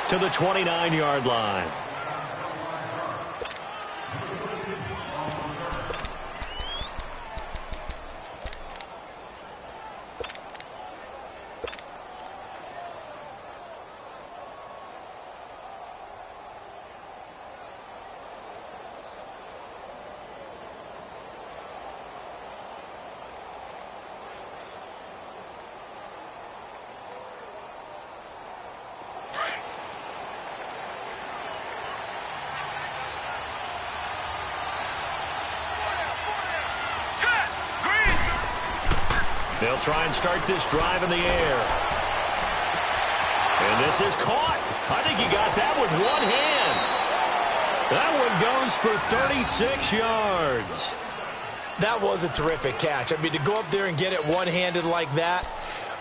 to the 29-yard line. They'll try and start this drive in the air. And this is caught. I think he got that with one hand. That one goes for 36 yards. That was a terrific catch. I mean, to go up there and get it one-handed like that.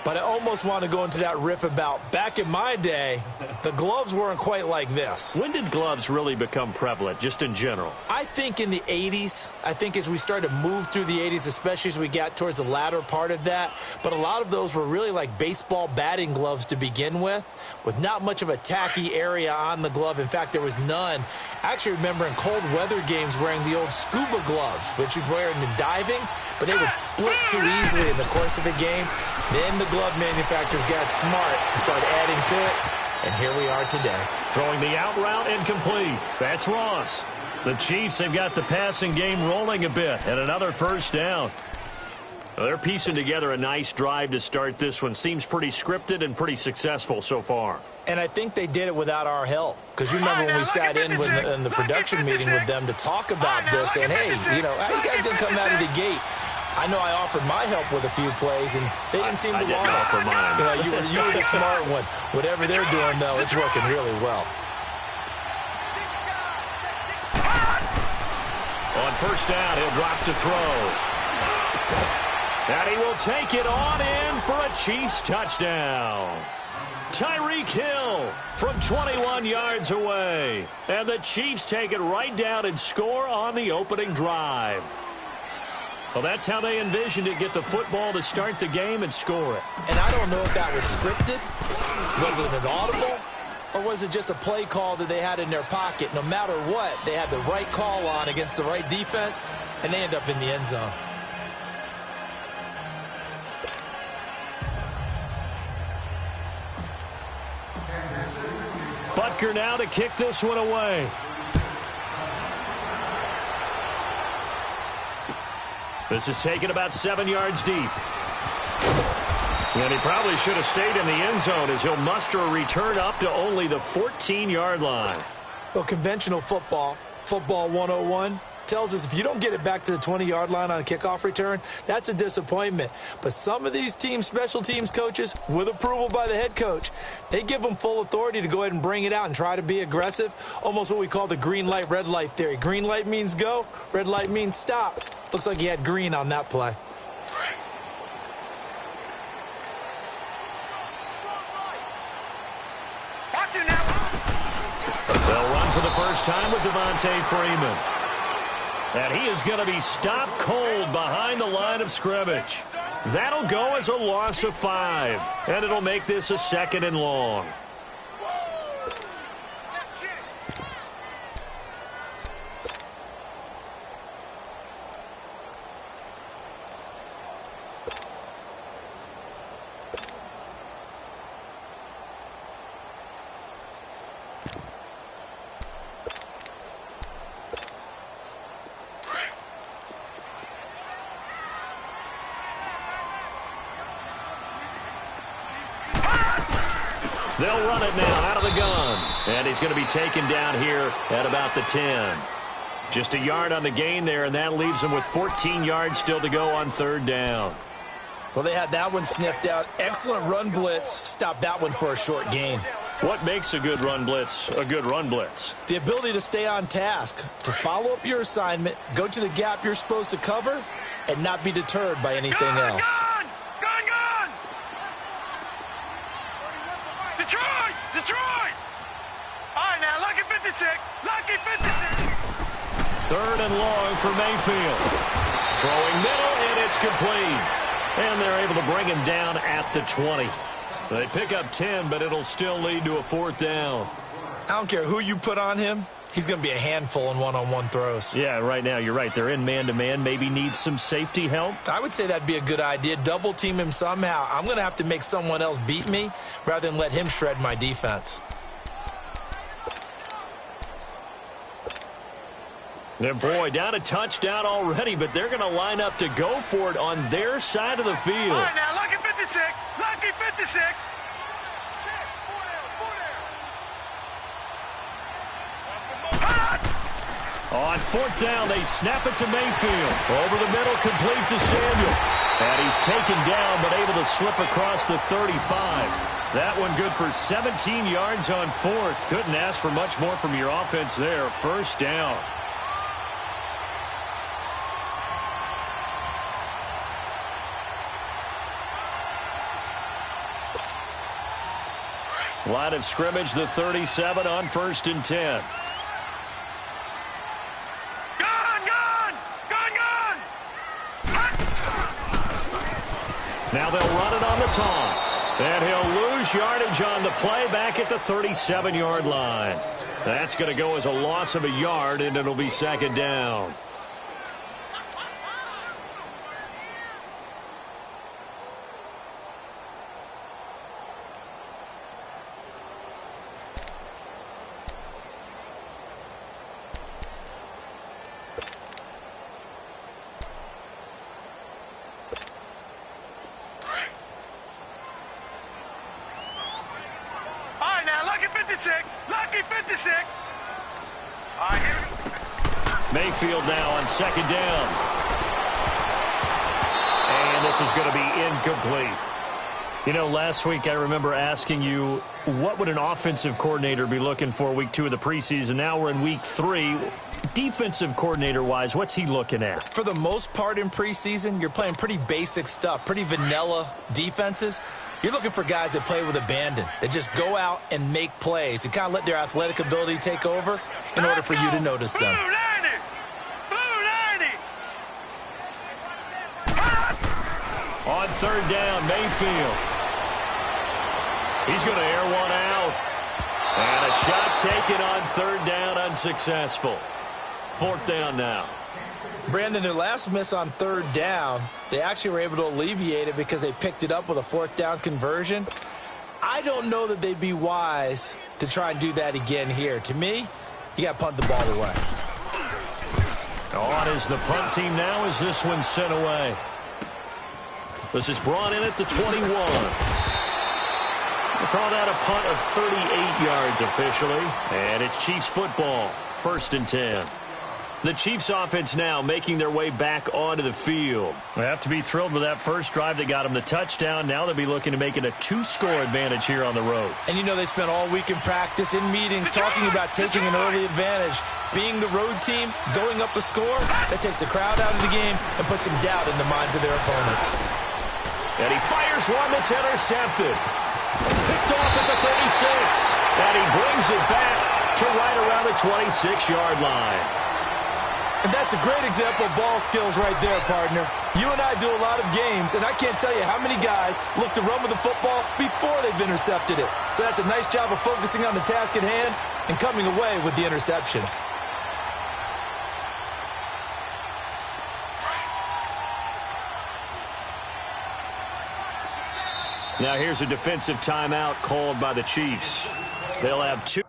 But I almost want to go into that riff about back in my day, the gloves weren't quite like this. When did gloves really become prevalent, just in general? I think in the 80s. I think as we started to move through the 80s, especially as we got towards the latter part of that. But a lot of those were really like baseball batting gloves to begin with not much of a tacky area on the glove. In fact, there was none. I actually remember in cold weather games wearing the old scuba gloves, which you'd wear in diving, but they would split too easily in the course of a game. Then the glove manufacturers got smart and started adding to it, and here we are today. Throwing the out route incomplete. That's Ross. The Chiefs have got the passing game rolling a bit, and another first down. Well, they're piecing together a nice drive to start this one. Seems pretty scripted and pretty successful so far. And I think they did it without our help. Because you remember when we sat in the production meeting with them to talk about this, and hey, you know, how you guys going to come out of the gate? I know I offered my help with a few plays, and they didn't seem to want to offer mine. You know, you were the smart one. Whatever they're doing, though, it's working really well. On first down, he'll drop to throw. And he will take it on in for a Chiefs touchdown. Tyreek Hill from 21 yards away. And the Chiefs take it right down and score on the opening drive. Well, that's how they envisioned it, get the football to start the game and score it. And I don't know if that was scripted. Was it an audible? Or was it just a play call that they had in their pocket? No matter what, they had the right call on against the right defense, and they end up in the end zone. Butker now to kick this one away. This is taken about 7 yards deep. And he probably should have stayed in the end zone as he'll muster a return up to only the 14-yard line. Well, conventional football 101, tells us if you don't get it back to the 20-yard line on a kickoff return, that's a disappointment. But some of these teams, special teams coaches, with approval by the head coach, they give them full authority to go ahead and bring it out and try to be aggressive, almost what we call the green light, red light theory. Green light means go, red light means stop. Looks like he had green on that play. They'll run for the first time with Devontae Freeman. And he is going to be stopped cold behind the line of scrimmage. That'll go as a loss of 5. And it'll make this a 2nd and long. They'll run it now out of the gun. And he's going to be taken down here at about the 10. Just a yard on the gain there, and that leaves him with 14 yards still to go on 3rd down. Well, they had that one sniffed out. Excellent run blitz. Stopped that one for a short gain. What makes a good run blitz a good run blitz? The ability to stay on task, to follow up your assignment, go to the gap you're supposed to cover, and not be deterred by anything else. Detroit! All right, now, lucky 56. Lucky 56. 3rd and long for Mayfield. Throwing middle, and it's complete. And they're able to bring him down at the 20. They pick up 10, but it'll still lead to a 4th down. I don't care who you put on him. He's going to be a handful in one-on-one throws. Yeah, right now you're right. They're in man-to-man. Maybe need some safety help. I would say that'd be a good idea. Double team him somehow. I'm going to have to make someone else beat me rather than let him shred my defense. And boy, down a touchdown already, but they're going to line up to go for it on their side of the field. All right, now, lucky 56. Lucky 56. On 4th down, they snap it to Mayfield. Over the middle, complete to Samuel. And he's taken down, but able to slip across the 35. That one good for 17 yards on 4th. Couldn't ask for much more from your offense there. 1st down. Line of scrimmage, the 37 on 1st and 10. Now they'll run it on the toss. And he'll lose yardage on the play back at the 37-yard line. That's going to go as a loss of a yard, and it'll be 2nd down. Lucky 56. All right, here we go. Mayfield now on 2nd down. And this is going to be incomplete. You know, last week I remember asking you, what would an offensive coordinator be looking for week 2 of the preseason? Now we're in week 3. Defensive coordinator-wise, what's he looking at? For the most part in preseason, you're playing pretty basic stuff, pretty vanilla defenses. You're looking for guys that play with abandon, that just go out and make plays and kind of let their athletic ability take over in order for you to notice them. On 3rd down, Mayfield. He's going to air one out. And a shot taken on 3rd down, unsuccessful. 4th down now. Brandon, their last miss on 3rd down, they actually were able to alleviate it because they picked it up with a 4th down conversion. I don't know that they'd be wise to try and do that again here. To me, you got to punt the ball away. On is the punt team now as this one's sent away. This is brought in at the 21. We'll call that a punt of 38 yards officially. And it's Chiefs football, 1st and 10. The Chiefs offense now making their way back onto the field. They have to be thrilled with that first drive that got them the touchdown. Now they'll be looking to make it a 2-score advantage here on the road. And you know they spent all week in practice, in meetings, talking about taking an early advantage. Being the road team, going up a score, that takes the crowd out of the game and puts some doubt in the minds of their opponents. And he fires one that's intercepted. Picked off at the 36. And he brings it back to right around the 26-yard line. And that's a great example of ball skills right there, partner. You and I do a lot of games, and I can't tell you how many guys look to run with the football before they've intercepted it. So that's a nice job of focusing on the task at hand and coming away with the interception. Now here's a defensive timeout called by the Chiefs. They'll have 2.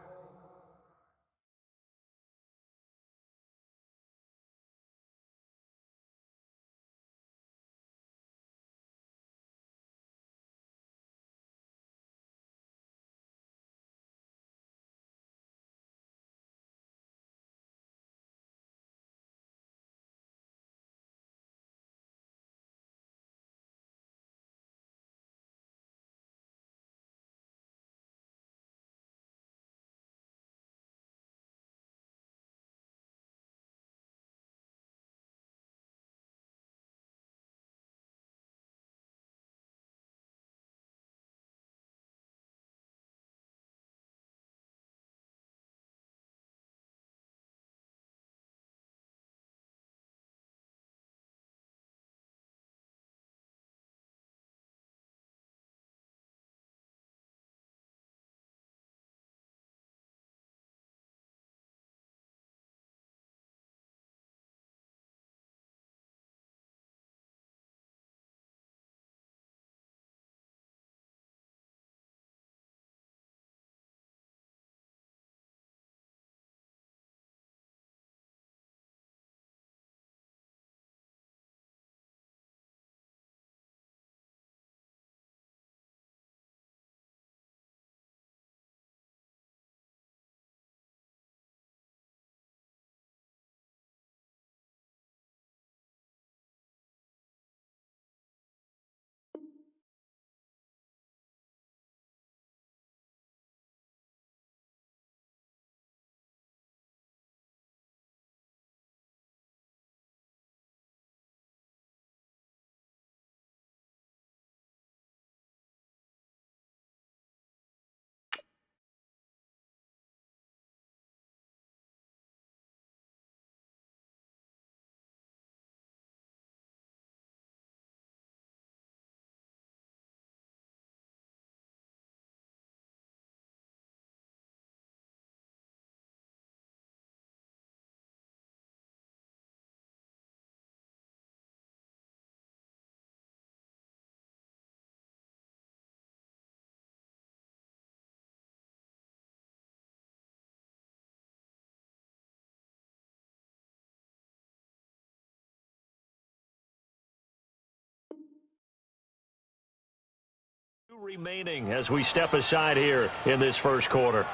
Remaining as we step aside here in this first quarter.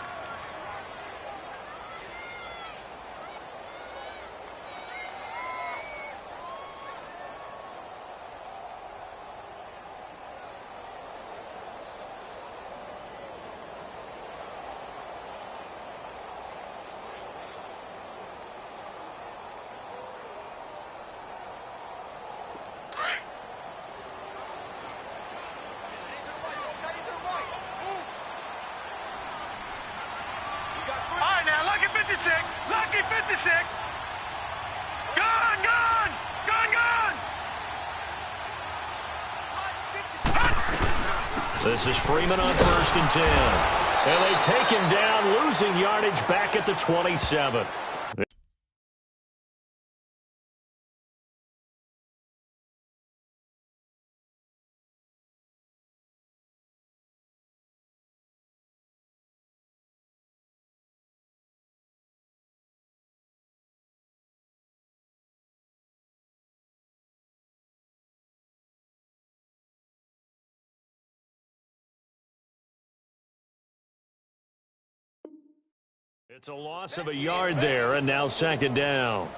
Lucky 56. Gone, gone, gone, gone. This is Freeman on 1st and 10. And they take him down, losing yardage back at the 27. It's a loss of a yard there, and now 2nd down.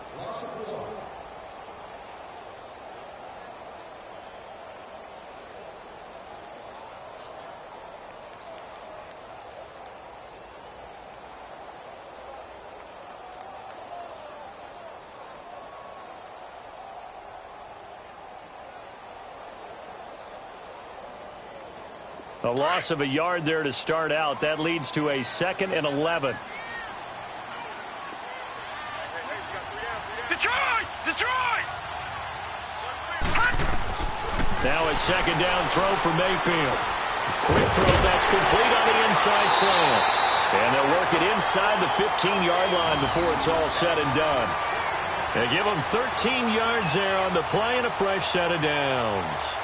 A loss of a yard there to start out. That leads to a 2nd and 11. Detroit! Detroit! Now a 2nd down throw for Mayfield. Quick throw that's complete on the inside slant. And they'll work it inside the 15-yard line before it's all said and done. They give them 13 yards there on the play and a fresh set of downs.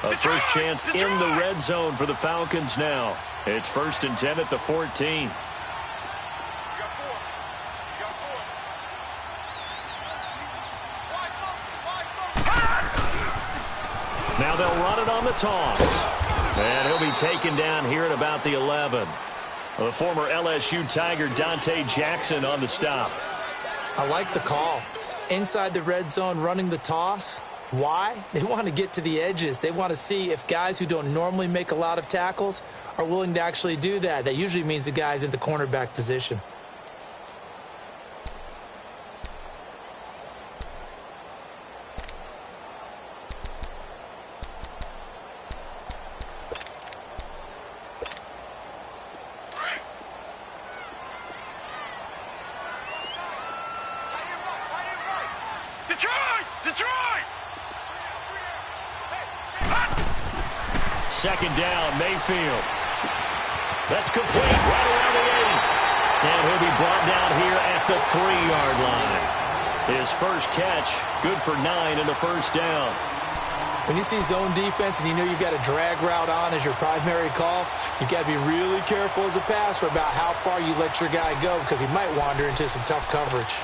A first chance in the red zone for the Falcons now. It's 1st and 10 at the 14. Now they'll run it on the toss. And he'll be taken down here at about the 11. The former LSU Tiger Dante Jackson on the stop. I like the call. Inside the red zone, running the toss. Why? They want to get to the edges. They want to see if guys who don't normally make a lot of tackles are willing to actually do that. That usually means the guy's in the cornerback position. Detroit! Detroit! 2nd down, Mayfield. That's complete right around the 8. And he'll be brought down here at the 3-yard line. His first catch, good for 9 in the first down. When you see zone defense and you know you've got a drag route on as your primary call, you've got to be really careful as a passer about how far you let your guy go because he might wander into some tough coverage.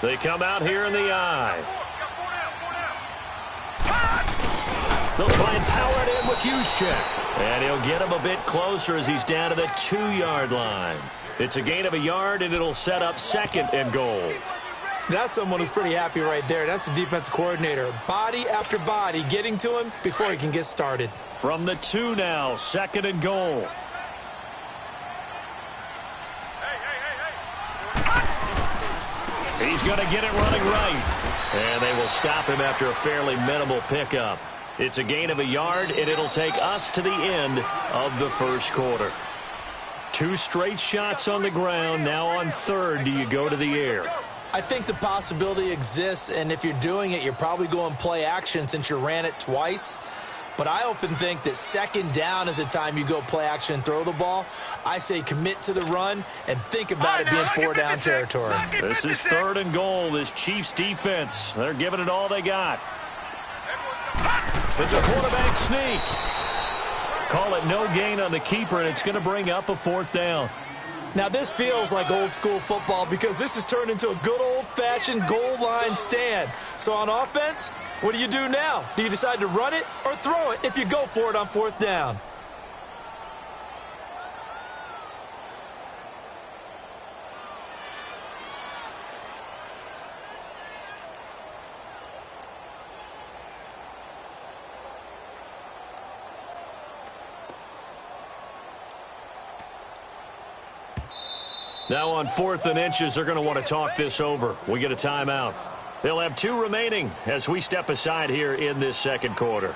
They come out here in the eye. They'll try and power it in with Juszczyk. And he'll get him a bit closer as he's down to the 2-yard line. It's a gain of a yard, and it'll set up 2nd and goal. That's someone who's pretty happy right there. That's the defensive coordinator. Body after body getting to him before he can get started. From the 2 now, 2nd and goal. He's going to get it running right. And they will stop him after a fairly minimal pickup. It's a gain of a yard, and it'll take us to the end of the first quarter. 2 straight shots on the ground. Now on 3rd, do you go to the air? I think the possibility exists, and if you're doing it, you're probably going play action since you ran it twice. but I often think that second down is a time you go play action and throw the ball. I say commit to the run and think about it being 4-down territory. This is 3rd and goal. This Chiefs defense, they're giving it all they got. It's a quarterback sneak. Call it no gain on the keeper, and it's going to bring up a 4th down. Now, this feels like old-school football because this has turned into a good old-fashioned goal line stand. So on offense, what do you do now? Do you decide to run it or throw it if you go for it on 4th down? Now on 4th and inches, they're going to want to talk this over. We get a timeout. They'll have 2 remaining as we step aside here in this second quarter.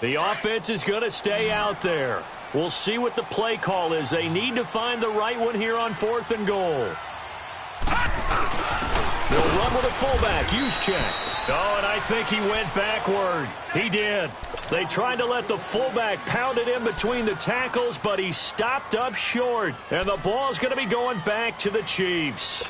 The offense is going to stay out there. We'll see what the play call is. They need to find the right one here on 4th and goal. They'll run with a fullback. Use check. Oh, and I think he went backward. He did. They tried to let the fullback pound it in between the tackles, but he stopped up short. And the ball's going to be going back to the Chiefs.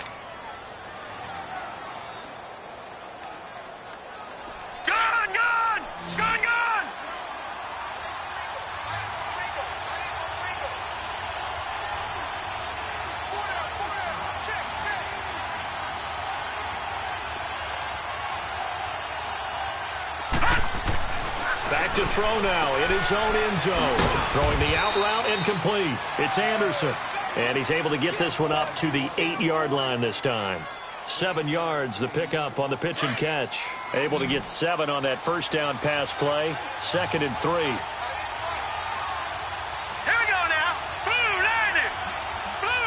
Back to throw now in his own end zone. Throwing the out route incomplete. It's Anderson. And he's able to get this one up to the 8-yard line this time. 7 yards, the pickup on the pitch and catch. Able to get 7 on that first down pass play. 2nd and 3. Here we go now. Blue 90. Blue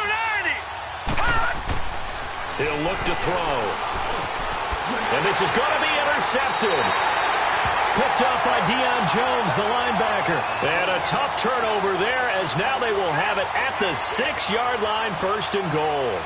90. He'll look to throw. And this is going to be intercepted. Picked up by Deion Jones, the linebacker. And a tough turnover there as now they will have it at the 6-yard line, 1st and goal.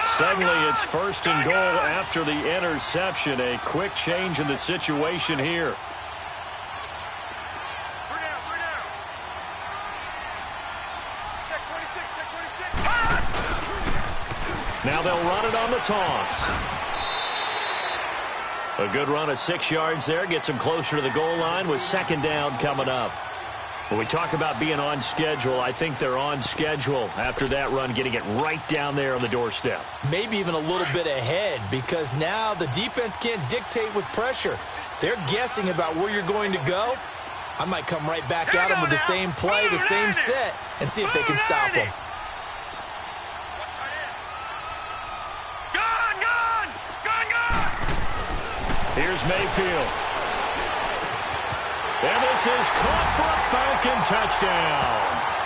Suddenly it's 1st and goal after the interception. A quick change in the situation here. Now they'll run it on the toss. A good run of 6 yards there. Gets them closer to the goal line with 2nd down coming up. When we talk about being on schedule, I think they're on schedule after that run, getting it right down there on the doorstep. Maybe even a little bit ahead because now the defense can't dictate with pressure. They're guessing about where you're going to go. I might come right back at them with the same play, the same set, and see if they can stop them. Here's Mayfield. And this is caught for a Falcon touchdown.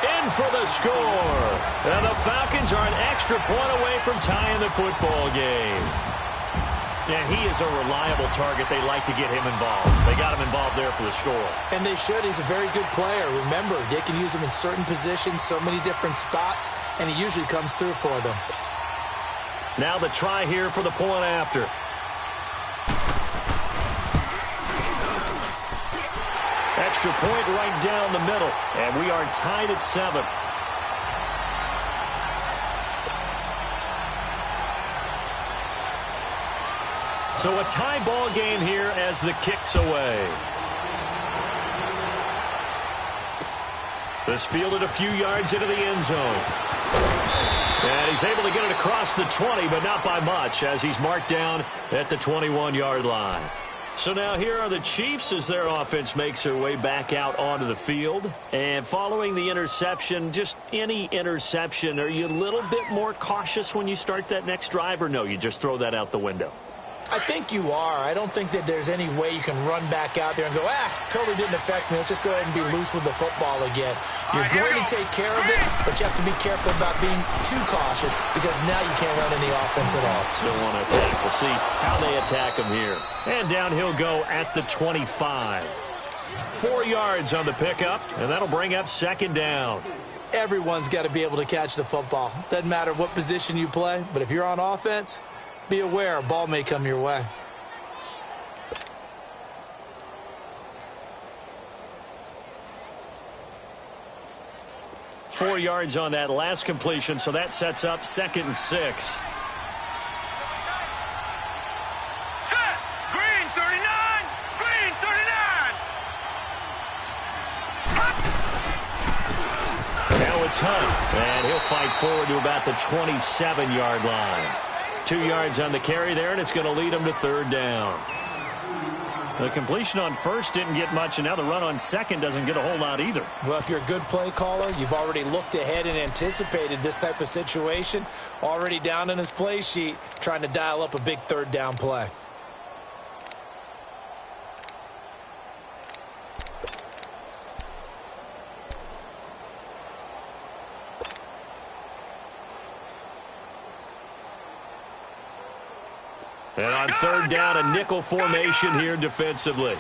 In for the score. And the Falcons are an extra point away from tying the football game. And he is a reliable target. They like to get him involved. They got him involved there for the score. And they should. He's a very good player. Remember, they can use him in certain positions, so many different spots, and he usually comes through for them. Now the try here for the point after. Extra point right down the middle. And we are tied at 7. So a tie ball game here as the kick's away. This fielded a few yards into the end zone. And he's able to get it across the 20, but not by much, as he's marked down at the 21-yard line. So now here are the Chiefs as their offense makes their way back out onto the field. And following the interception, just any interception, are you a little bit more cautious when you start that next drive, or no, you just throw that out the window? I think you are. I don't think that there's any way you can run back out there and go, totally didn't affect me. Let's just go ahead and be loose with the football again. You're going to take care of it, but you have to be careful about being too cautious because now you can't run any offense at all. Still want to attack. We'll see how they attack him here. And down he'll go at the 25. 4 yards on the pickup, and that'll bring up second down. Everyone's got to be able to catch the football. Doesn't matter what position you play, but if you're on offense, be aware, a ball may come your way. Four yards on that last completion, so that sets up 2nd and 6. Set! Green 39! Green 39! Now it's Hunt, and he'll fight forward to about the 27-yard line. 2 yards on the carry there, and it's going to lead him to third down. The completion on first didn't get much, and now the run on second doesn't get a whole lot either. Well, if you're a good play caller, you've already looked ahead and anticipated this type of situation. Already down in his play sheet, trying to dial up a big third down play. And on third down, a nickel formation here defensively.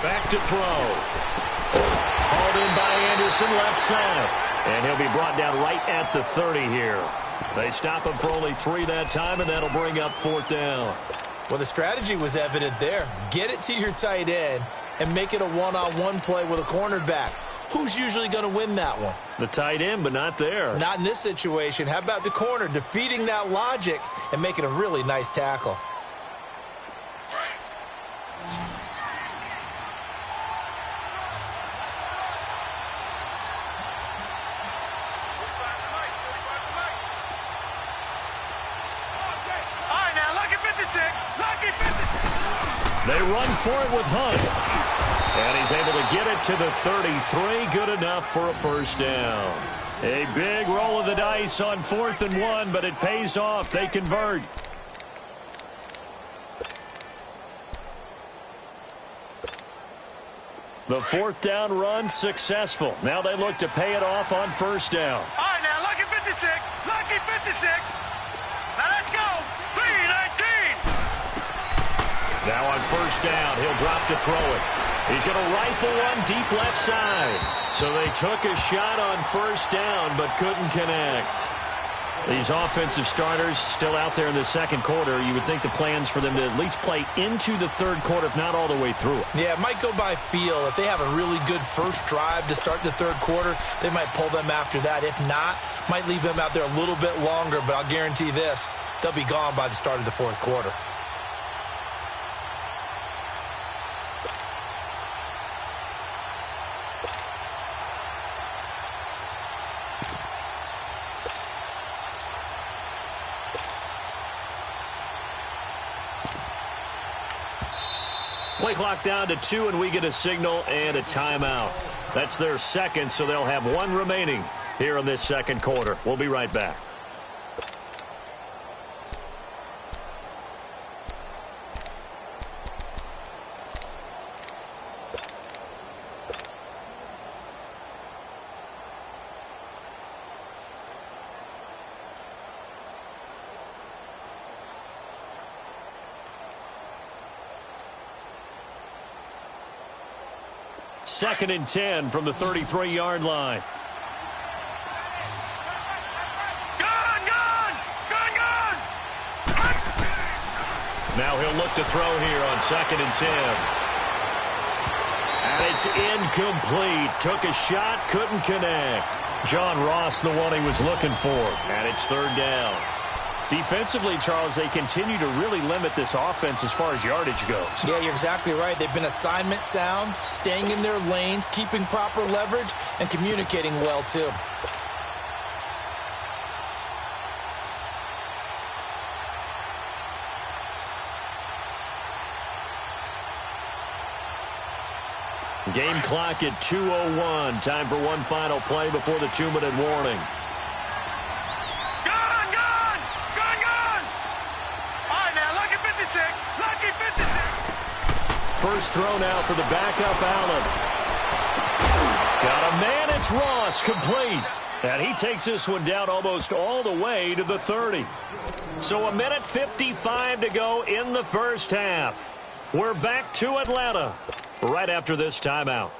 Back to throw. Hauled in by Anderson, left side. And he'll be brought down right at the 30 here. They stop him for only 3 that time, and that'll bring up 4th down. Well, the strategy was evident there. Get it to your tight end and make it a one-on-one play with a cornerback. Who's usually going to win that one? The tight end, but not there. Not in this situation. How about the corner defeating that logic and making a really nice tackle? All right, now, lucky 56. Lucky 56. They run for it with Hunt. And he's able to get it to the 33. Good enough for a first down. A big roll of the dice on 4th and 1, but it pays off. They convert. The 4th down run successful. Now they look to pay it off on first down. All right, now, lucky 56. Lucky 56. Now, let's go. 319. Now on first down, he'll drop to throw it. He's going to rifle one deep left side. So they took a shot on first down, but couldn't connect. These offensive starters still out there in the second quarter. You would think the plans for them to at least play into the third quarter, if not all the way through it. Yeah, it might go by feel. If they have a really good first drive to start the third quarter, they might pull them after that. If not, might leave them out there a little bit longer, but I'll guarantee this, they'll be gone by the start of the fourth quarter. Play clock down to 2, and we get a signal and a timeout. That's their second, so they'll have 1 remaining here in this second quarter. We'll be right back. Second and 10 from the 33-yard line. Now he'll look to throw here on second and 10. And it's incomplete. Took a shot, couldn't connect. John Ross, the one he was looking for, and it's third down. Defensively, Charles, they continue to really limit this offense as far as yardage goes. Yeah, you're exactly right. They've been assignment sound, staying in their lanes, keeping proper leverage, and communicating well, too. Game clock at 2:01. Time for one final play before the 2-minute warning. Gone, gone! Gone, gone! All right, now, lucky 56. Lucky 56. First throw now for the backup, Allen. Got a man, it's Ross, complete. And he takes this one down almost all the way to the 30. So 1:55 to go in the first half. We're back to Atlanta right after this timeout.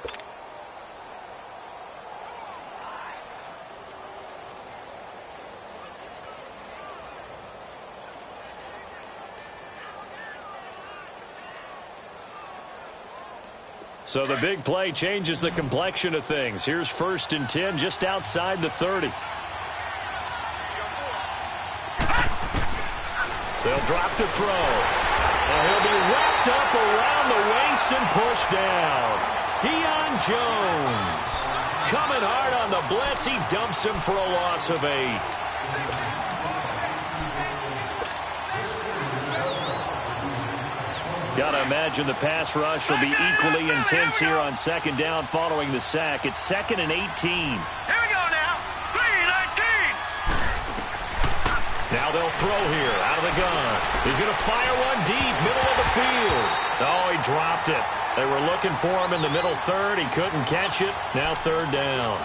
So the big play changes the complexion of things. Here's 1st and 10 just outside the 30. They'll drop to throw. And he'll be wrapped up around the waist and pushed down. Deion Jones coming hard on the blitz. He dumps him for a loss of 8. Got to imagine the pass rush will be equally intense here on 2nd down following the sack. It's 2nd and 18. Here we go now. 3-19. Now they'll throw here out of the gun. He's going to fire one deep, middle of the field. Oh, he dropped it. They were looking for him in the middle third. He couldn't catch it. Now 3rd down.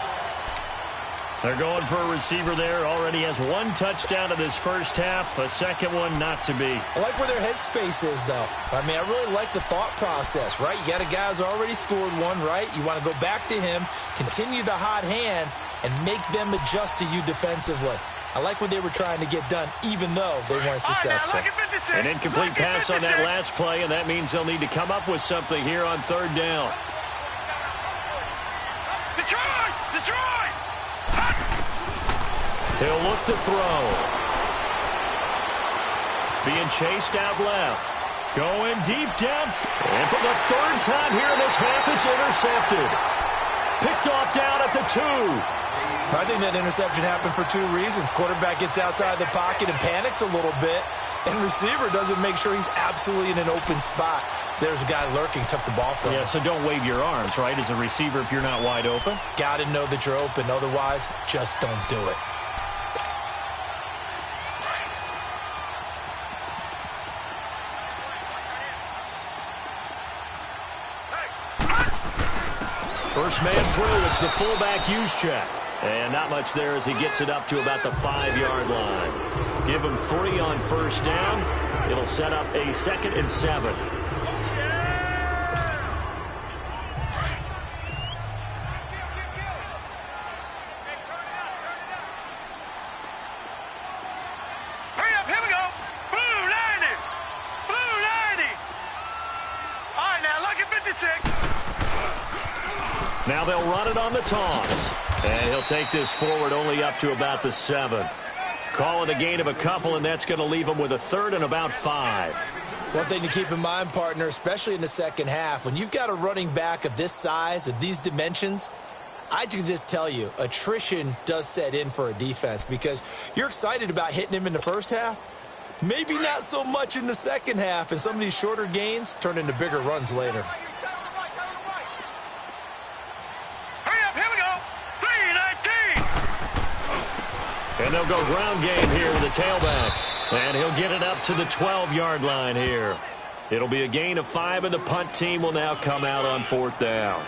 They're going for a receiver there. Already has 1 touchdown in this first half. A second one not to be. I like where their headspace is, though. I mean, I really like the thought process, right? You got a guy who's already scored one, right? You want to go back to him, continue the hot hand, and make them adjust to you defensively. I like what they were trying to get done, even though they weren't successful. An incomplete pass on that last play, and that means they'll need to come up with something here on 3rd down. Detroit! Detroit! He'll look to throw. Being chased out left. Going deep down. And for the 3rd time here in this half, it's intercepted. Picked off down at the 2. I think that interception happened for 2 reasons. Quarterback gets outside the pocket and panics a little bit, and receiver doesn't make sure he's absolutely in an open spot. So there's a guy lurking, took the ball from him. Yeah, so don't wave your arms, right, as a receiver if you're not wide open. Got to know that you're open. Otherwise, just don't do it. First man through, it's the fullback use check. And not much there as he gets it up to about the 5-yard line. Give him 3 on 1st down. It'll set up a 2nd and 7. Hurry up, here we go. Blue 90. Blue 90. All right, now, lucky 56. Now they'll run it on the toss. And he'll take this forward only up to about the 7. Call it a gain of a couple, and that's going to leave him with a 3rd and about 5. One thing to keep in mind, partner, especially in the second half, when you've got a running back of this size, of these dimensions, I can just tell you, attrition does set in for a defense because you're excited about hitting him in the first half. Maybe not so much in the second half, and some of these shorter gains turn into bigger runs later. And they'll go ground game here with the tailback. And he'll get it up to the 12-yard line here. It'll be a gain of 5, and the punt team will now come out on 4th down.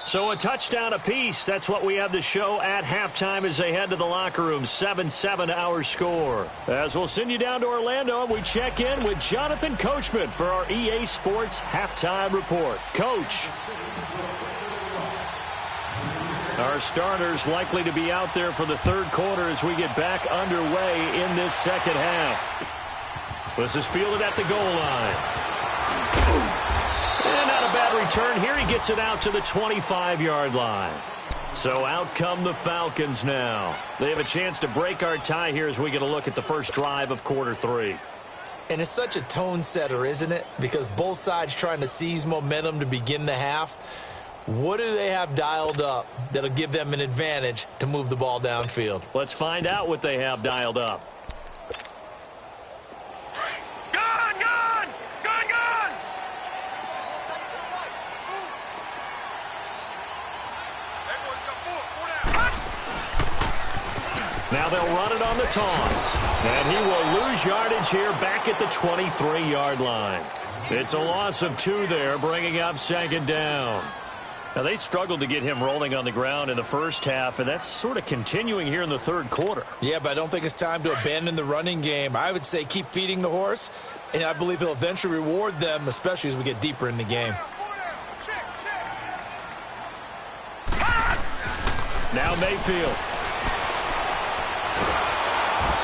So a touchdown apiece. That's what we have the show at halftime as they head to the locker room. 7-7 our score. As we'll send you down to Orlando, and we check in with Jonathan Coachman for our EA Sports Halftime Report. Coach. Our starters likely to be out there for the third quarter as we get back underway in this second half. This is fielded at the goal line. And not a bad return here. He gets it out to the 25-yard line. So out come the Falcons now. They have a chance to break our tie here as we get a look at the first drive of quarter 3. And it's such a tone setter, isn't it? Because both sides trying to seize momentum to begin the half. What do they have dialed up that'll give them an advantage to move the ball downfield? Let's find out what they have dialed up. Gone, gone, gone, gone. Now they'll run it on the toss. And he will lose yardage here back at the 23-yard line. It's a loss of 2 there, bringing up second down. Now, they struggled to get him rolling on the ground in the first half, and that's sort of continuing here in the third quarter. Yeah, but I don't think it's time to abandon the running game. I would say keep feeding the horse, and I believe he'll eventually reward them, especially as we get deeper in the game. Now Mayfield.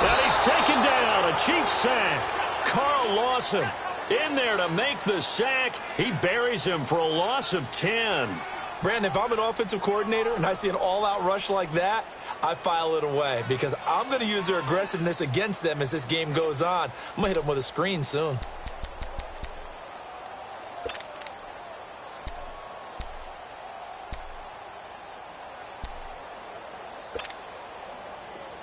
And he's taken down. A Chiefs sack. Carl Lawson in there to make the sack. He buries him for a loss of 10. Brandon, if I'm an offensive coordinator and I see an all-out rush like that, I file it away because I'm going to use their aggressiveness against them as this game goes on. I'm going to hit them with a screen soon.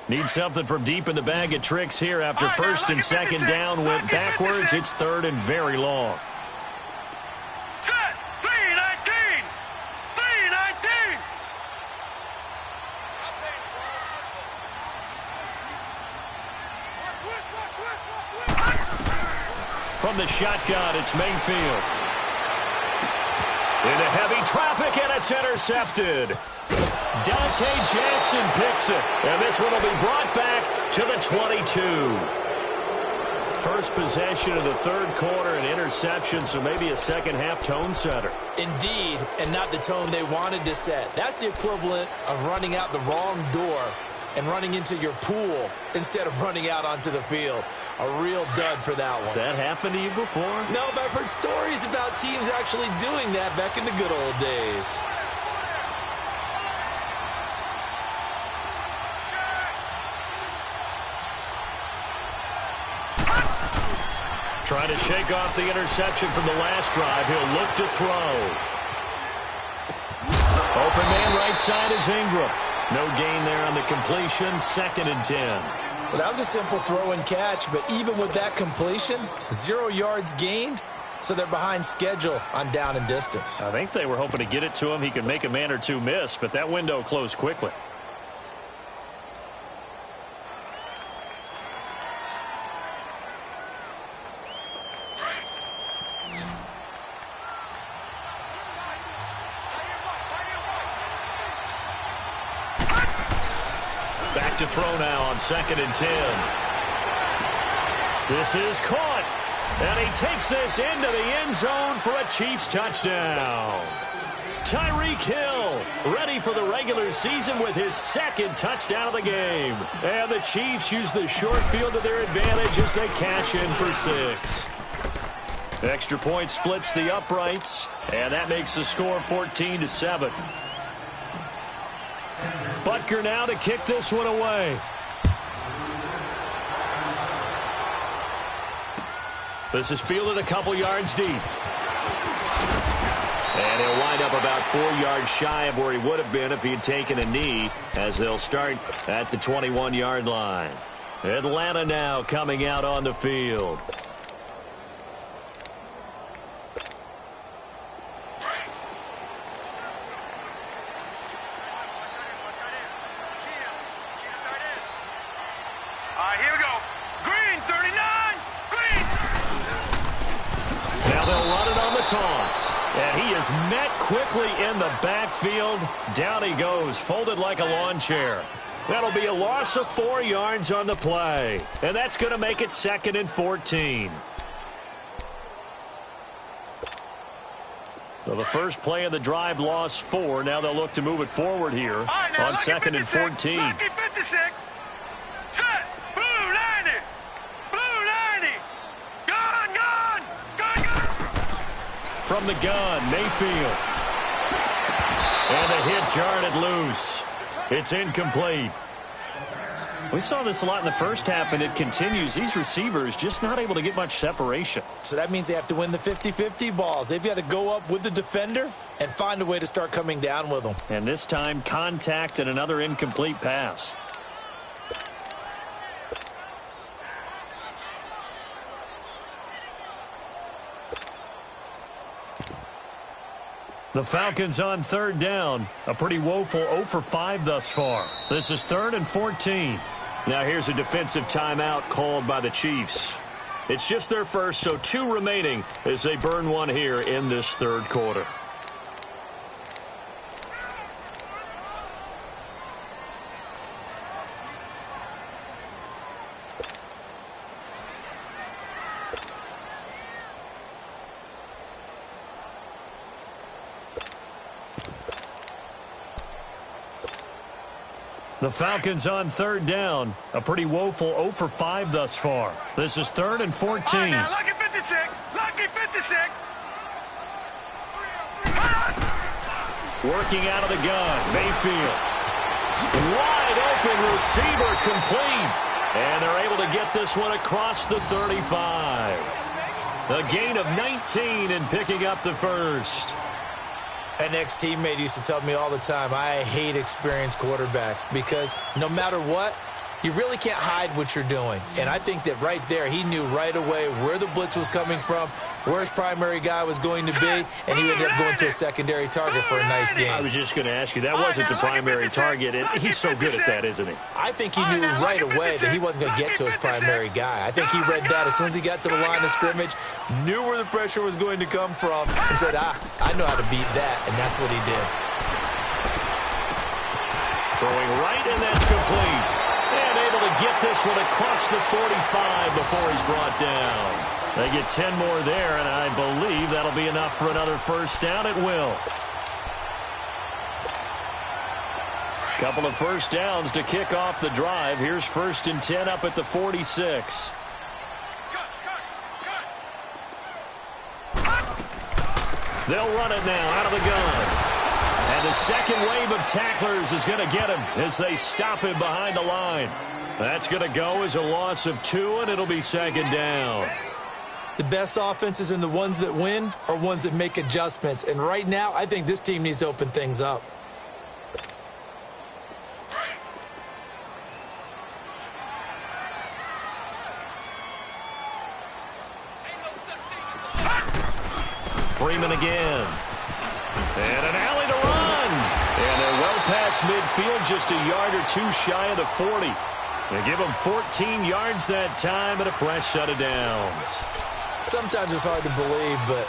Need something from deep in the bag of tricks here after first and second down went backwards. It's third and very long. Set. 319. 319. From the shotgun, it's Mayfield. Into heavy traffic, and it's intercepted. Dante Jackson picks it, and this one will be brought back to the 22. First possession of the third quarter, an interception, so maybe a second-half tone setter. Indeed, and not the tone they wanted to set. That's the equivalent of running out the wrong door and running into your pool instead of running out onto the field. A real dud for that one. Has that happened to you before? No, but I've heard stories about teams actually doing that back in the good old days. Trying to shake off the interception from the last drive. He'll look to throw. Open man right side is Ingram. No gain there on the completion. 2nd and 10. Well, that was a simple throw and catch, but even with that completion, 0 yards gained, so they're behind schedule on down and distance. I think they were hoping to get it to him. He could make a man or two miss, but that window closed quickly. Back to throw now on 2nd and 10. This is caught. And he takes this into the end zone for a Chiefs touchdown. Tyreek Hill ready for the regular season with his 2nd touchdown of the game. And the Chiefs use the short field to their advantage as they cash in for 6. Extra point splits the uprights, and that makes the score 14-7. Butker now to kick this one away. This is fielded a couple yards deep. And he'll wind up about 4 yards shy of where he would have been if he had taken a knee, as they'll start at the 21-yard line. Atlanta now coming out on the field. Here we go. Green, 39. Green. Now they'll run it on the toss. And he is met quickly in the backfield. Down he goes, folded like a lawn chair. That'll be a loss of 4 yards on the play. And that's going to make it 2nd and 14. So the first play of the drive lost 4. Now they'll look to move it forward here on 2nd and 14. Lucky 56. Set. Blue 90. Blue 90. Gun, gun. Gun, gun. From the gun, Mayfield. And the hit jarred it loose. It's incomplete. We saw this a lot in the first half, and it continues. These receivers just not able to get much separation. So that means they have to win the 50-50 balls. They've got to go up with the defender and find a way to start coming down with them. And this time, contact and another incomplete pass. The Falcons on 3rd down. A pretty woeful 0 for 5 thus far. This is 3rd and 14. Now here's a defensive timeout called by the Chiefs. It's just their first, so 2 remaining as they burn one here in this 3rd quarter. The Falcons on 3rd down. A pretty woeful 0 for 5 thus far. This is 3rd and 14. All right, now, lucky 56. Lucky 56. Working out of the gun, Mayfield. Wide open receiver, complete. And they're able to get this one across the 35. A gain of 19 and picking up the first. An ex-teammate used to tell me all the time, I hate experienced quarterbacks because no matter what, you really can't hide what you're doing. And I think that right there, he knew right away where the blitz was coming from, where his primary guy was going to be, and he ended up going to a secondary target for a nice game. I was just going to ask you, that wasn't the primary target, and he's so good at that, isn't he? I think he knew right away that he wasn't going to get to his primary guy. I think he read that as soon as he got to the line of scrimmage, knew where the pressure was going to come from, and said, I know how to beat that, and that's what he did. Throwing right, and that's complete. And able to get this one across the 45 before he's brought down. They get 10 more there, and I believe that'll be enough for another first down. It will. Couple of first downs to kick off the drive. Here's 1st and 10 up at the 46. They'll run it now out of the gun. And the second wave of tacklers is going to get him as they stop him behind the line. That's going to go as a loss of 2, and it'll be 2nd down. The best offenses and the ones that win are ones that make adjustments. And right now, I think this team needs to open things up. Freeman again. And an alley to run. And they're well past midfield, just a yard or 2 shy of the 40. They give them 14 yards that time and a fresh set of downs. Sometimes it's hard to believe, but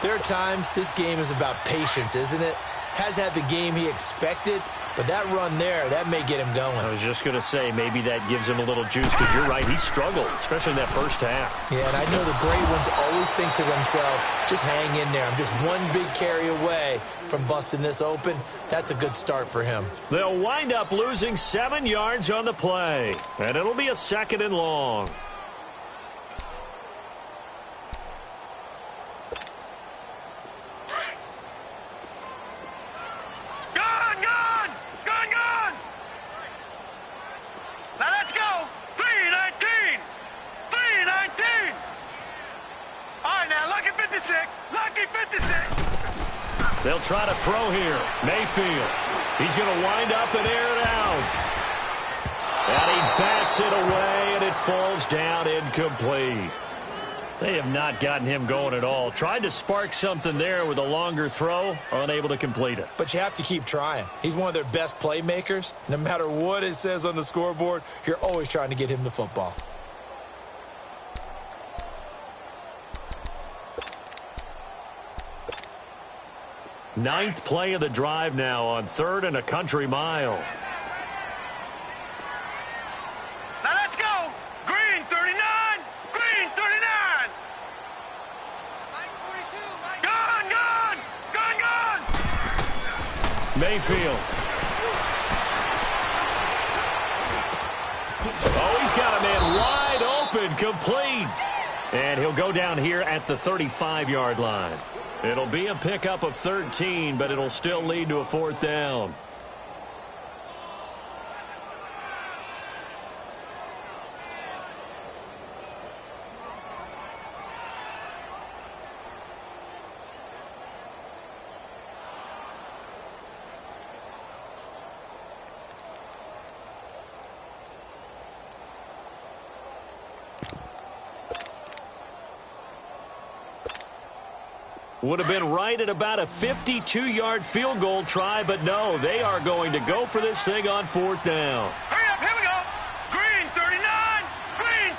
there are times this game is about patience, isn't it? Has had the game he expected, but that run there, that may get him going. I was just going to say, maybe that gives him a little juice, because you're right, he struggled, especially in that first half. Yeah, and I know the great ones always think to themselves, just hang in there. I'm just one big carry away from busting this open. That's a good start for him. They'll wind up losing 7 yards on the play, and it'll be a 2nd and long. They'll try to throw here. Mayfield. He's going to wind up and air it out. And he bats it away, and it falls down incomplete. They have not gotten him going at all. Tried to spark something there with a longer throw, unable to complete it. But you have to keep trying. He's one of their best playmakers. No matter what it says on the scoreboard, you're always trying to get him the football. Ninth play of the drive now on 3rd and a country mile. Now let's go. Green 39. Green 39. Gone, gone, gone. Mayfield. Oh, he's got a man wide open, complete. And he'll go down here at the 35-yard line. It'll be a pickup of 13, but it'll still lead to a 4th down. Would have been right at about a 52-yard field goal try, but no, they are going to go for this thing on 4th down. Hurry up, here we go. Green 39, green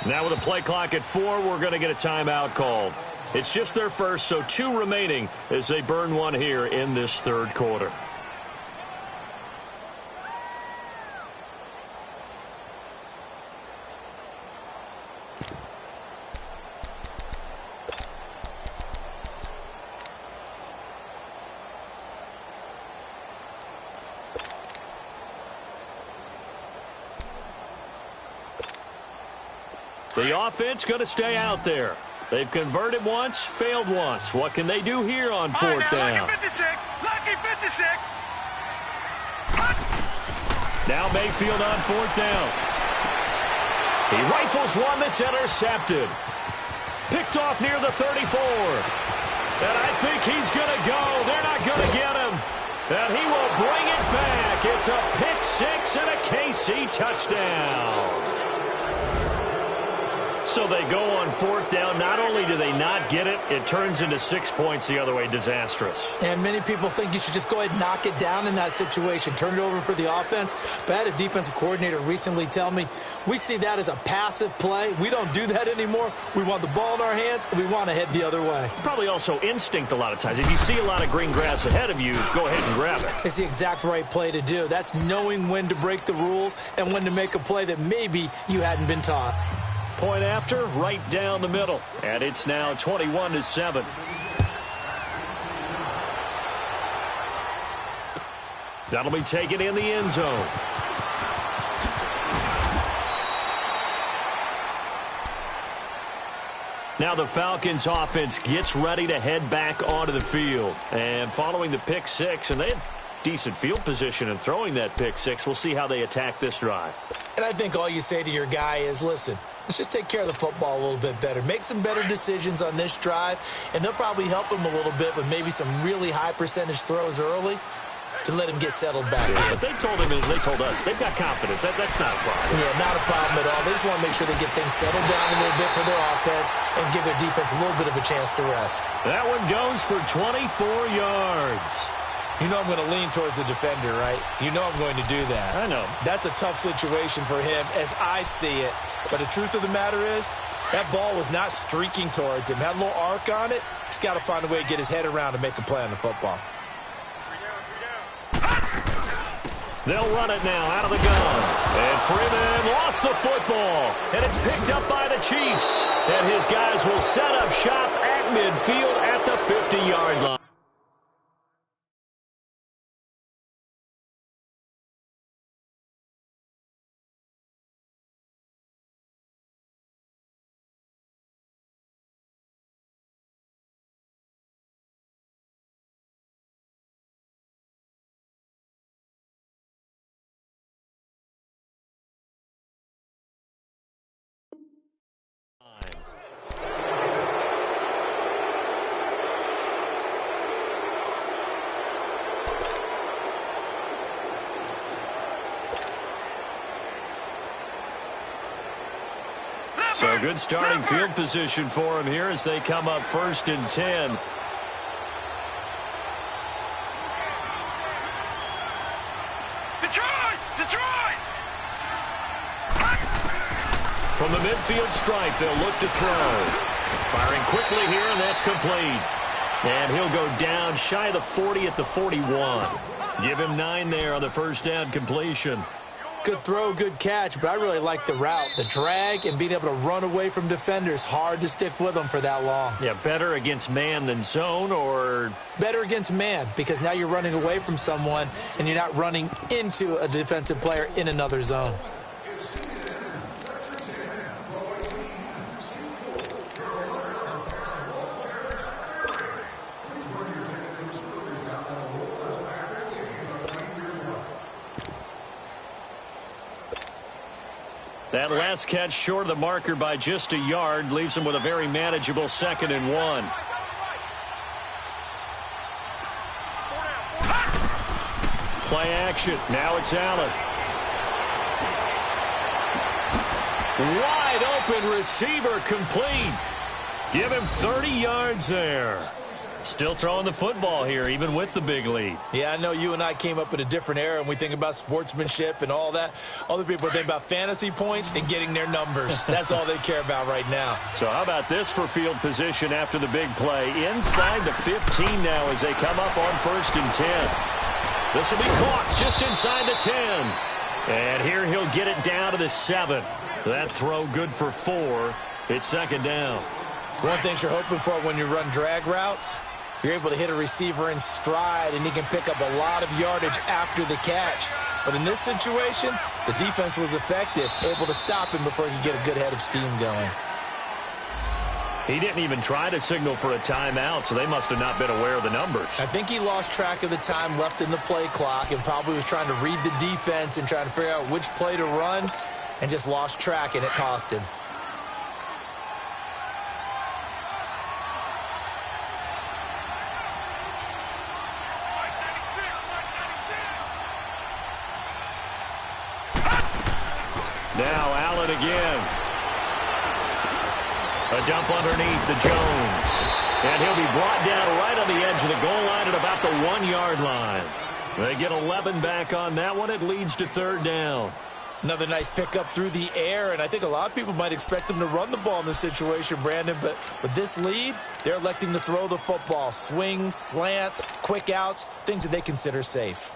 39. Now with a play clock at 4, we're going to get a timeout called. It's just their first, so 2 remaining as they burn one here in this 3rd quarter. The offense going to stay out there. They've converted once, failed once. What can they do here on 4th down? Lucky 56. Lucky 56. Now Mayfield on 4th down. He rifles one that's intercepted. Picked off near the 34. And I think he's going to go. They're not going to get him. And he will bring it back. It's a pick 6 and a KC touchdown. So they go on 4th down. Not only do they not get it, it turns into 6 points the other way. Disastrous. And many people think you should just go ahead and knock it down in that situation. Turn it over for the offense. But I had a defensive coordinator recently tell me, we see that as a passive play. We don't do that anymore. We want the ball in our hands, and we want to head the other way. It's probably also instinct a lot of times. If you see a lot of green grass ahead of you, go ahead and grab it. It's the exact right play to do. That's knowing when to break the rules and when to make a play that maybe you hadn't been taught. Point after, right down the middle. And it's now 21-7. That'll be taken in the end zone. Now the Falcons offense gets ready to head back onto the field. And following the pick 6, and they had decent field position in throwing that pick 6. We'll see how they attack this drive. And I think all you say to your guy is, listen, let's just take care of the football a little bit better. Make some better decisions on this drive, and they'll probably help him a little bit with maybe some really high percentage throws early to let him get settled back in. But they told him, they told us, they've got confidence. That's not a problem. Yeah, not a problem at all. They just want to make sure they get things settled down a little bit for their offense and give their defense a little bit of a chance to rest. That one goes for 24 yards. You know I'm going to lean towards the defender, right? You know I'm going to do that. I know. That's a tough situation for him as I see it. But the truth of the matter is, that ball was not streaking towards him. Had a little arc on it. He's got to find a way to get his head around and make a play on the football. They'll run it now out of the gun. And Freeman lost the football. And it's picked up by the Chiefs. And his guys will set up shop at midfield at the 50-yard line. So good starting field position for him here as they come up 1st and 10. Detroit! From the midfield stripe, they'll look to throw. Firing quickly here, and that's complete. And he'll go down shy of the 40 at the 41. Give him 9 there on the 1st down completion. Good throw, good catch, but I really like the route. The drag and being able to run away from defenders. Hard to stick with them for that long. Yeah, better against man than zone, or? Better against man, because now you're running away from someone and you're not running into a defensive player in another zone. That last catch short of the marker by just a yard leaves him with a very manageable 2nd and 1. Play action. Now it's Allen. Wide open receiver complete. Give him 30 yards there. Still throwing the football here, even with the big lead. Yeah, I know you and I came up in a different era, and we think about sportsmanship and all that. Other people think about fantasy points and getting their numbers. That's all they care about right now. So how about this for field position after the big play? Inside the 15 now as they come up on 1st and 10. This will be caught just inside the 10. And here he'll get it down to the 7. That throw good for 4. It's 2nd down. One thing you're hoping for when you run drag routes, you're able to hit a receiver in stride, and he can pick up a lot of yardage after the catch. But in this situation, the defense was effective, able to stop him before he could get a good head of steam going. He didn't even try to signal for a timeout, so they must have not been aware of the numbers. I think he lost track of the time left in the play clock and probably was trying to read the defense and trying to figure out which play to run and just lost track, and it cost him. Now Allen again. A dump underneath to Jones. And he'll be brought down right on the edge of the goal line at about the 1-yard line. They get 11 back on that one. It leads to 3rd down. Another nice pickup through the air, and I think a lot of people might expect them to run the ball in this situation, Brandon, but with this lead, they're electing to throw the football. Swings, slants, quick outs, things that they consider safe.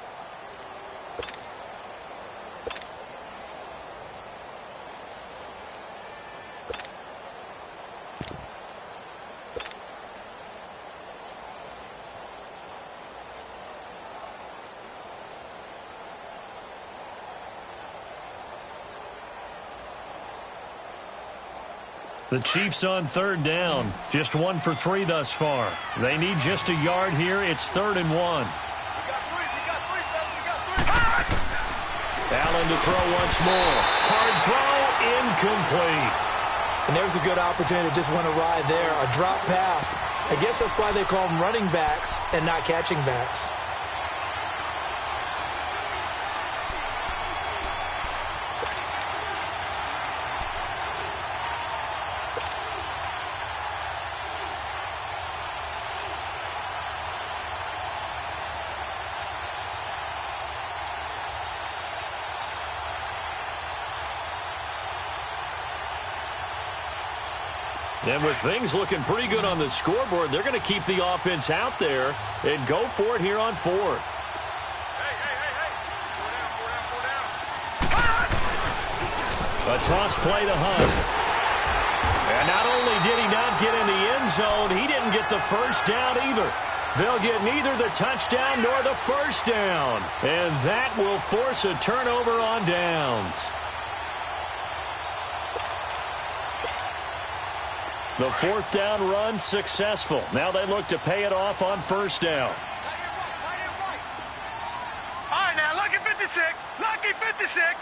The Chiefs on 3rd down. Just 1 for 3 thus far. They need just a yard here. It's 3rd and 1. Allen to throw once more. Hard throw, incomplete. And there's a good opportunity that just went awry there. A drop pass. I guess that's why they call them running backs and not catching backs. And with things looking pretty good on the scoreboard, they're going to keep the offense out there and go for it here on 4th. A toss play to Hunt. And not only did he not get in the end zone, he didn't get the first down either. They'll get neither the touchdown nor the first down. And that will force a turnover on downs. The 4th down run successful. Now they look to pay it off on 1st down. All right, now, lucky 56. Lucky 56.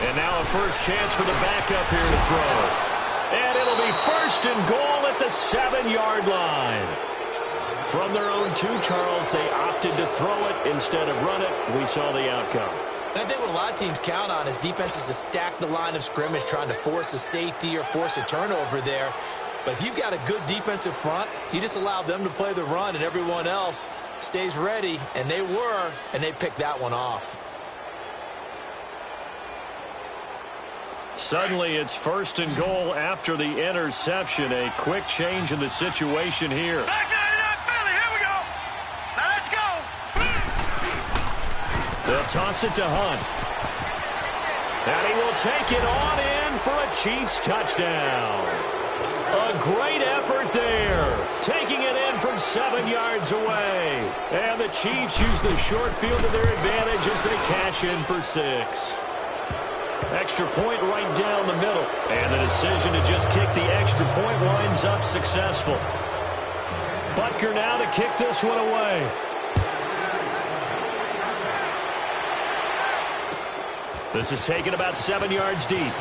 And now a first chance for the backup here to throw. And it'll be 1st and goal at the 7-yard line. From their own 2, Charles, they opted to throw it instead of run it. We saw the outcome. And I think what a lot of teams count on is defenses to stack the line of scrimmage, trying to force a safety or force a turnover there. But if you've got a good defensive front, you just allow them to play the run and everyone else stays ready. And they were, and they picked that one off. Suddenly it's 1st and goal after the interception. A quick change in the situation here. Back 99 Philly, here we go. Now let's go. They'll toss it to Hunt. And he will take it on in for a Chiefs touchdown. A great effort there, taking it in from 7 yards away. And the Chiefs use the short field to their advantage as they cash in for 6. Extra point right down the middle. And the decision to just kick the extra point winds up successful. Butker now to kick this one away. This is taken about 7 yards deep.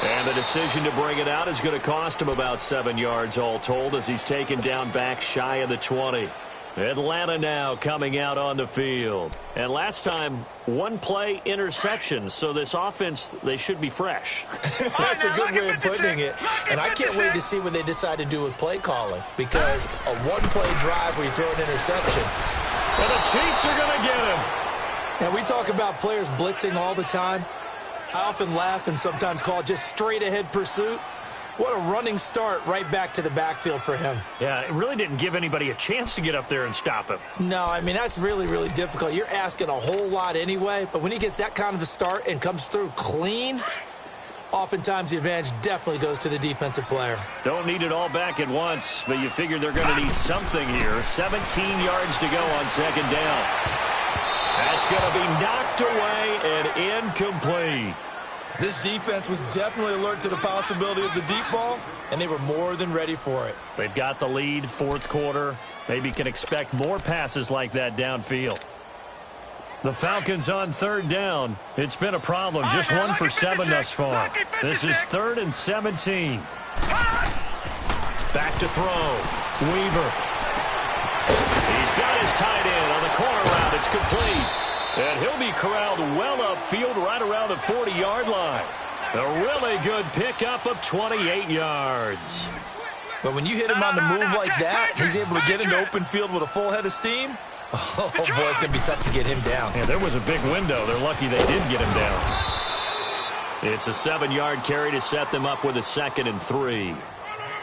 And the decision to bring it out is going to cost him about 7 yards all told as he's taken down back shy of the 20. Atlanta now coming out on the field. And last time, 1 play interception. So this offense, they should be fresh. That's a good way of putting it. And I can't wait to see what they decide to do with play calling. Because a 1-play drive where you throw an interception. And the Chiefs are going to get him. Now, we talk about players blitzing all the time. I often laugh and sometimes call it just straight-ahead pursuit. What a running start right back to the backfield for him. Yeah, it really didn't give anybody a chance to get up there and stop him. No, I mean, that's really, really difficult. You're asking a whole lot anyway, but when he gets that kind of a start and comes through clean, oftentimes the advantage definitely goes to the defensive player. Don't need it all back at once, but you figure they're going to need something here. 17 yards to go on second down. That's going to be knocked away and incomplete. This defense was definitely alert to the possibility of the deep ball, and they were more than ready for it. They've got the lead, fourth quarter. Maybe can expect more passes like that downfield. The Falcons on third down. It's been a problem. Just 1 for 7 thus far. This is 3rd and 17. Back to throw. Weaver. He's got his tight end on the corner route. It's complete. And he'll be corralled well upfield right around the 40-yard line. A really good pickup of 28 yards. But when you hit him on the move like that, he's able to get into open field with a full head of steam. Oh, boy, it's going to be tough to get him down. Yeah, there was a big window. They're lucky they did get him down. It's a 7-yard carry to set them up with a 2nd and 3.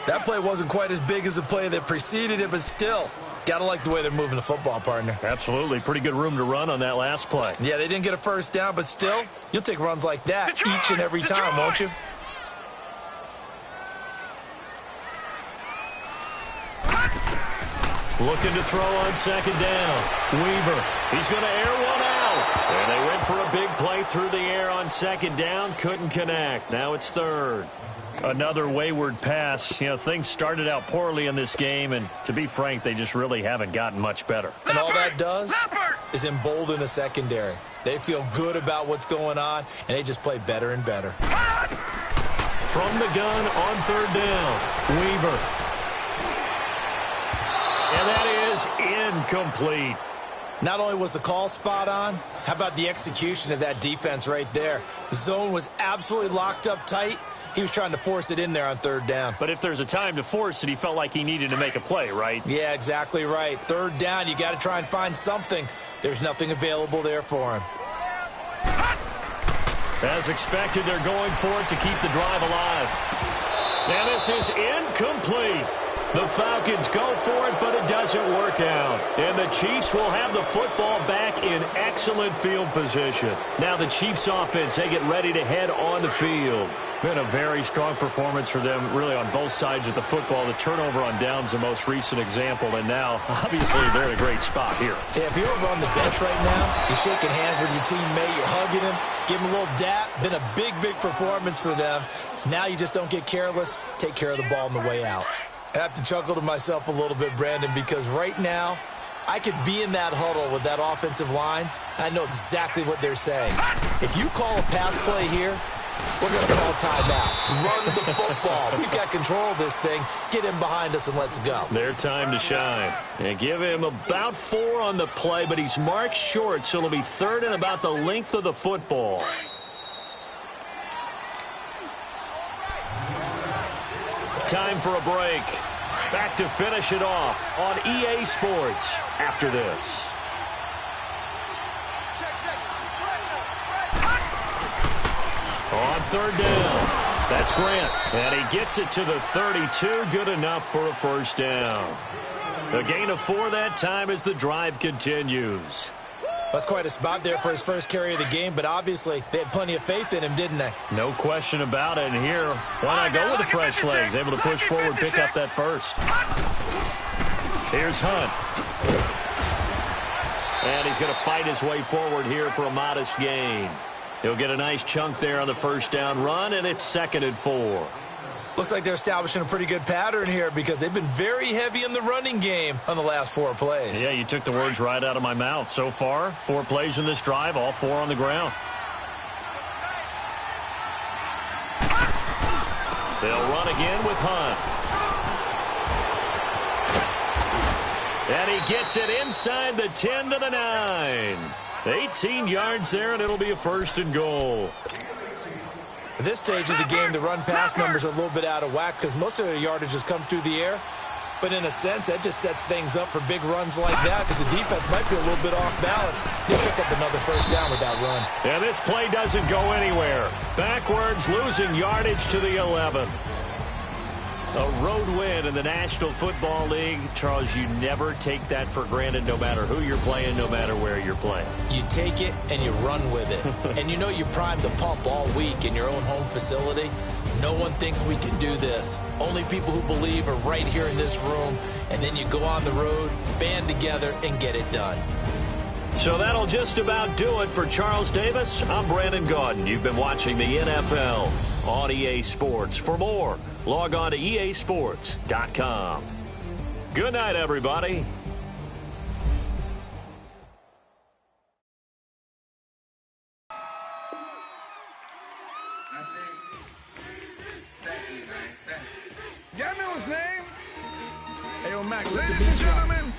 That play wasn't quite as big as the play that preceded it, but still, got to like the way they're moving the football, partner. Absolutely. Pretty good room to run on that last play. Yeah, they didn't get a first down, but still, you'll take runs like that each and every time, won't you? Looking to throw on second down. Weaver. He's going to air one out. And they went for a big play through the air on second down. Couldn't connect. Now it's 3rd. Another wayward pass. You know, things started out poorly in this game, and to be frank, they just really haven't gotten much better. And all that does is embolden the secondary. They feel good about what's going on, and they just play better and better. From the gun on third down, Weaver. And that is incomplete. Not only was the call spot on, how about the execution of that defense right there? The zone was absolutely locked up tight. He was trying to force it in there on third down. But if there's a time to force it, he felt like he needed to make a play, right? Yeah, exactly right. Third down, you got to try and find something. There's nothing available there for him. As expected, they're going for it to keep the drive alive. And this is incomplete. The Falcons go for it, but it doesn't work out. And the Chiefs will have the football back in excellent field position. Now the Chiefs offense, they get ready to head on the field. Been a very strong performance for them, really, on both sides of the football. The turnover on downs, the most recent example, and now, obviously, they're in a great spot here. Yeah, if you're over on the bench right now, you're shaking hands with your teammate, you're hugging him, give him a little dap. Been a big, big performance for them. Now you just don't get careless. Take care of the ball on the way out. I have to chuckle to myself a little bit, Brandon, because right now, I could be in that huddle with that offensive line, and I know exactly what they're saying. If you call a pass play here, we're going to call timeout. Run the football. We've got control of this thing. Get him behind us and let's go. Their time to shine. And give him about 4 on the play, but he's marked short, so it'll be 3rd and about the length of the football. Time for a break. Back to finish it off on EA Sports after this. On third down, that's Grant, and he gets it to the 32, good enough for a first down. A gain of 4 that time as the drive continues. That's quite a spot there for his first carry of the game, but obviously they had plenty of faith in him, didn't they? No question about it. And here, why not go with the fresh legs? Able to push forward, pick up that first. Here's Hunt. And he's going to fight his way forward here for a modest gain. He'll get a nice chunk there on the first down run, and it's 2nd and 4. Looks like they're establishing a pretty good pattern here because they've been very heavy in the running game on the last 4 plays. Yeah, you took the words right out of my mouth. So far, 4 plays in this drive, all 4 on the ground. They'll run again with Hunt. And he gets it inside the 10 to the 9. 18 yards there, and it'll be a 1st and goal. At this stage of the game, the run-pass numbers are a little bit out of whack because most of their yardage has come through the air. But in a sense, that just sets things up for big runs like that because the defense might be a little bit off balance. He'll pick up another first down with that run. Yeah, this play doesn't go anywhere. Backwards, losing yardage to the 11. A road win in the National Football League. Charles, you never take that for granted no matter who you're playing, no matter where you're playing. You take it and you run with it. And you know you primed the pump all week in your own home facility. No one thinks we can do this. Only people who believe are right here in this room. And then you go on the road, band together, and get it done. So that'll just about do it for Charles Davis. I'm Brandon Gaudin. You've been watching the NFL on EA Sports. For more, log on to easports.com. Good night, everybody. Y'all know his name? Hey, yo, Mac, ladies and gentlemen.